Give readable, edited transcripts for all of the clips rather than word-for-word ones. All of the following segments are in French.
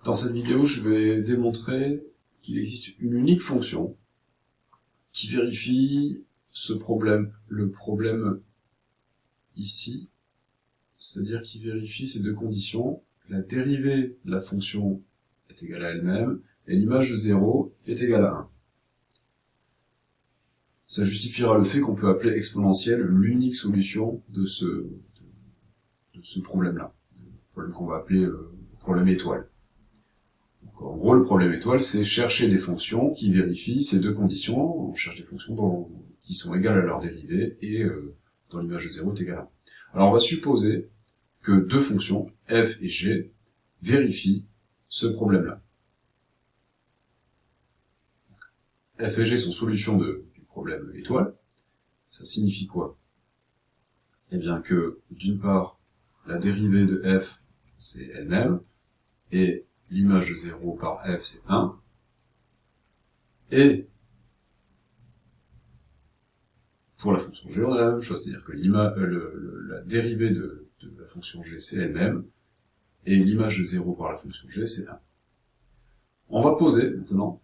Dans cette vidéo, je vais démontrer qu'il existe une unique fonction qui vérifie ce problème, le problème ici, c'est-à-dire qui vérifie ces deux conditions. La dérivée de la fonction est égale à elle-même, et l'image de 0 est égale à 1. Ça justifiera le fait qu'on peut appeler exponentielle l'unique solution de ce problème-là, le problème qu'on va appeler problème étoile. Donc, en gros, le problème étoile, c'est chercher des fonctions qui vérifient ces deux conditions. On cherche des fonctions qui sont égales à leur dérivée et dont l'image de 0 est égale à 1. Alors on va supposer que deux fonctions, f et g, vérifient ce problème-là. F et g sont solutions du problème étoile. Ça signifie quoi? Eh bien que, d'une part, la dérivée de f, c'est elle-même, et l'image de 0 par f, c'est 1, et pour la fonction g, on a la même chose, c'est-à-dire que la dérivée de la fonction g, c'est elle-même, et l'image de 0 par la fonction g, c'est 1. On va poser, maintenant,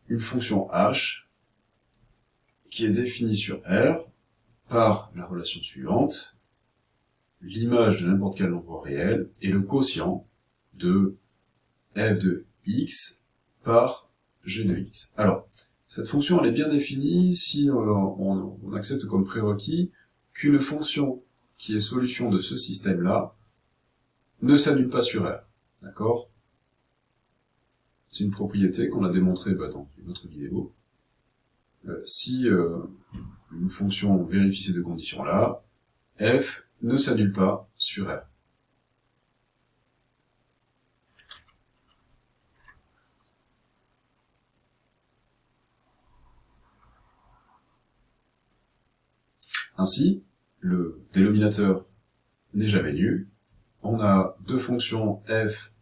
une fonction h, qui est définie sur R, par la relation suivante, l'image de n'importe quel nombre réel, et le quotient de f de x par g de x. Alors, cette fonction, elle est bien définie si on accepte comme prérequis qu'une fonction qui est solution de ce système-là ne s'annule pas sur R. D'accord? C'est une propriété qu'on a démontrée dans une autre vidéo. Si une fonction vérifie ces deux conditions-là, f ne s'annule pas sur R. Ainsi, le dénominateur n'est jamais nul. On a deux fonctions f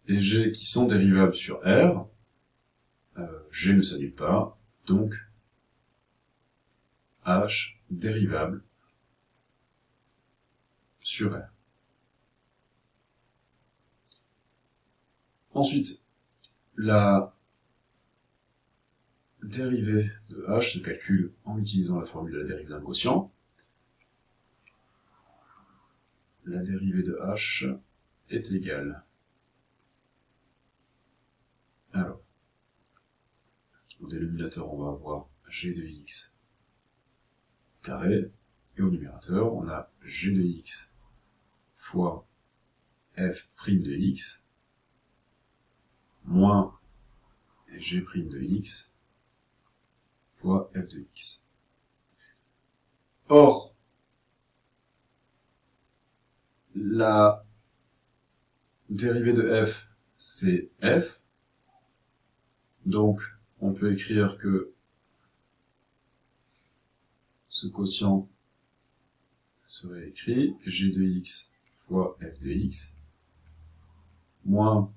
et g qui sont dérivables sur R. G ne s'annule pas, donc h dérivable sur R. Ensuite, la dérivée de h se calcule en utilisant la formule de la dérivée d'un quotient. La dérivée de h est égale. Alors, au dénominateur, on va avoir g de x carré, et au numérateur, on a g de x fois f' de x moins g' de x fois f de x. Or, la dérivée de f, c'est f, donc on peut écrire que ce quotient serait écrit g de x fois f de x moins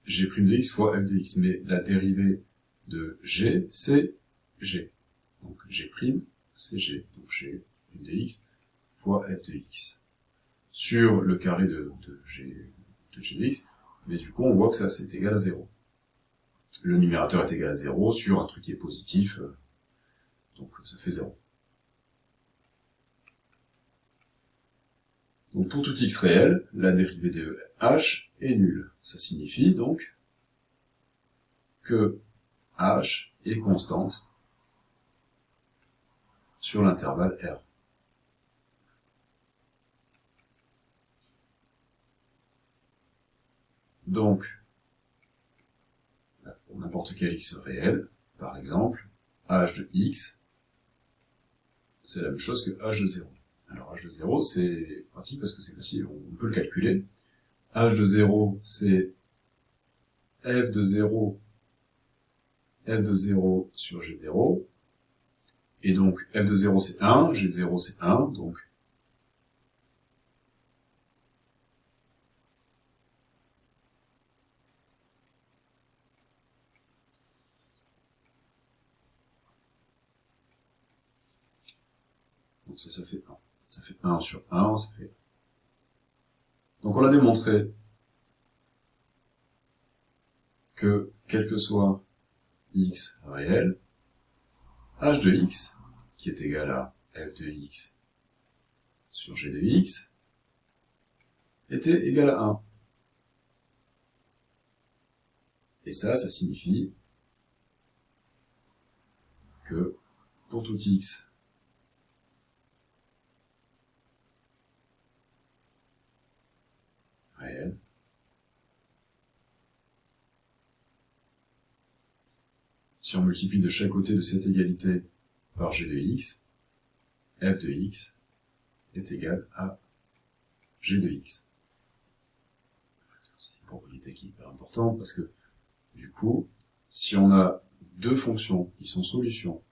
g' de x fois f de x, mais la dérivée de g, c'est g. Donc g', c'est g, donc g de x fois f de x sur le carré de g de x, mais du coup on voit que ça c'est égal à 0. Le numérateur est égal à 0 sur un truc qui est positif, donc ça fait 0. Donc pour tout x réel, la dérivée de h est nulle. Ça signifie donc que h est constante sur l'intervalle R. Donc, pour n'importe quel x réel, par exemple, h de x, c'est la même chose que h de 0. Alors h de 0, c'est pratique parce que c'est facile, on peut le calculer. H de 0, c'est f de 0 sur g0, et donc f de 0 c'est 1, g de 0 c'est 1, donc ça fait 1. Ça fait 1 sur 1, ça fait on a démontré que, quel que soit x réel, h de x, qui est égal à f de x sur g de x, était égal à 1. Et ça signifie que pour tout x réel, si on multiplie de chaque côté de cette égalité par g de x, f de x est égal à g de x. C'est une propriété qui est hyper importante parce que, du coup, si on a deux fonctions qui sont solutions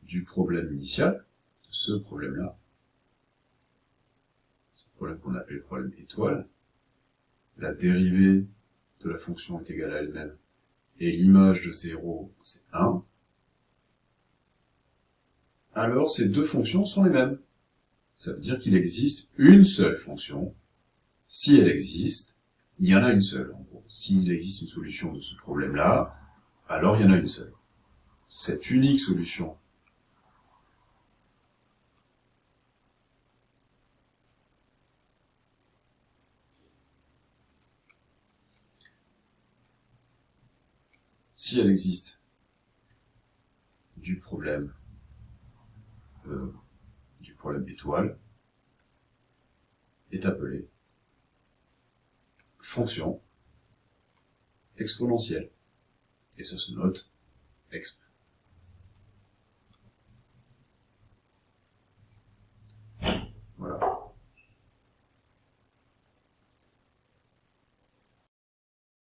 du problème initial, de ce problème-là, ce problème qu'on appelle le problème étoile, la dérivée de la fonction est égale à elle-même, et l'image de 0, c'est 1, alors ces deux fonctions sont les mêmes. Ça veut dire qu'il existe une seule fonction. Si elle existe, il y en a une seule. En gros, s'il existe une solution de ce problème-là, alors il y en a une seule. Cette unique solution si elle existe du problème étoile, est appelée fonction exponentielle. Et ça se note exp.